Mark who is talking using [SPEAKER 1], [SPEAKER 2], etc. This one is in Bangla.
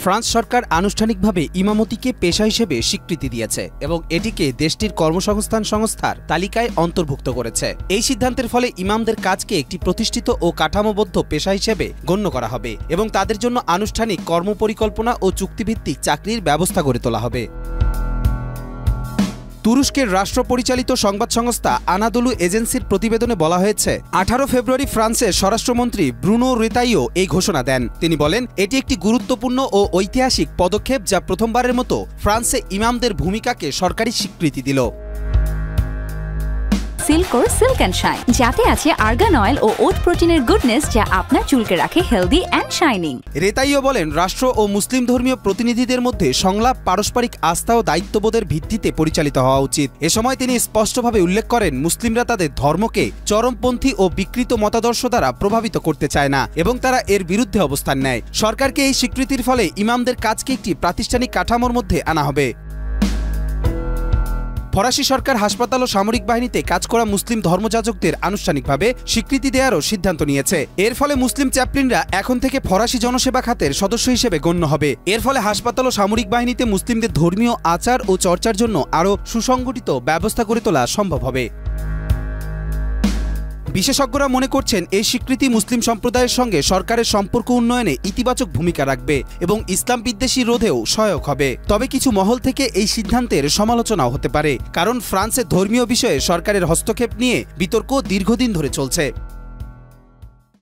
[SPEAKER 1] ফ্রান্স সরকার আনুষ্ঠানিকভাবে ইমামতিকে পেশা হিসেবে স্বীকৃতি দিয়েছে এবং এটিকে দেশটির কর্মসংস্থান সংস্থার তালিকায় অন্তর্ভুক্ত করেছে। এই সিদ্ধান্তের ফলে ইমামদের কাজকে একটি প্রতিষ্ঠিত ও কাঠামোবদ্ধ পেশা হিসেবে গণ্য করা হবে এবং তাদের জন্য আনুষ্ঠানিক কর্মপরিকল্পনা ও চুক্তিভিত্তিক চাকরির ব্যবস্থা গড়ে তোলা হবে। তুরস্কের রাষ্ট্র পরিচালিত সংবাদ সংস্থা আনাদোলু এজেন্সির প্রতিবেদনে বলা হয়েছে, 18 ফেব্রুয়ারি ফ্রান্সের স্বরাষ্ট্রমন্ত্রী ব্রুনো রেতাইও এই ঘোষণা দেন। তিনি বলেন, এটি একটি গুরুত্বপূর্ণ ও ঐতিহাসিক পদক্ষেপ যা প্রথমবারের মতো ফ্রান্সে ইমামদের ভূমিকাকে সরকারি স্বীকৃতি দিল।
[SPEAKER 2] সিল্কোর সিল্ক অ্যান্ড শাইন, যাতে আছে আর্গান অয়েল ও ওট প্রোটিনের গুডনেস যা আপনার চুলকে রাখে হেলদি অ্যান্ড শাইনিং।
[SPEAKER 1] রেতাইও বলেন, রাষ্ট্র ও মুসলিম ধর্মীয় প্রতিনিধিদের মধ্যে সংলাপ পারস্পরিক আস্থা ও দায়িত্ববোধের ভিত্তিতে পরিচালিত হওয়া উচিত। এ সময় তিনি স্পষ্টভাবে উল্লেখ করেন, মুসলিমরা তাদের ধর্মকে চরমপন্থী ও বিকৃত মতাদর্শ দ্বারা প্রভাবিত করতে চায় না এবং তারা এর বিরুদ্ধে অবস্থান নেয়। সরকারকে এই স্বীকৃতির ফলে ইমামদের কাজকে একটি প্রাতিষ্ঠানিক কাঠামোর মধ্যে আনা হবে। ফরাসি সরকার হাসপাতাল ও সামরিক বাহিনীতে কাজ করা মুসলিম ধর্মযাজকদের আনুষ্ঠানিকভাবে স্বীকৃতি দেওয়ারও সিদ্ধান্ত নিয়েছে। এর ফলে মুসলিম চ্যাপলিনরা এখন থেকে ফরাসি জনসেবা খাতের সদস্য হিসেবে গণ্য হবে। এর ফলে হাসপাতাল ও সামরিক বাহিনীতে মুসলিমদের ধর্মীয় আচার ও চর্চার জন্য আরও সুসংগঠিত ব্যবস্থা গড়ে তোলা সম্ভব হবে। বিশেষজ্ঞরা মনে করছেন, এই স্বীকৃতি মুসলিম সম্প্রদায়ের সঙ্গে সরকারের সম্পর্ক উন্নয়নে ইতিবাচক ভূমিকা রাখবে এবং ইসলাম বিদ্বেষী রোধেও সহায়ক হবে। তবে কিছু মহল থেকে এই সিদ্ধান্তের সমালোচনাও হতে পারে, কারণ ফ্রান্সের ধর্মীয় বিষয়ে সরকারের হস্তক্ষেপ নিয়ে বিতর্ক দীর্ঘদিন ধরে চলছে।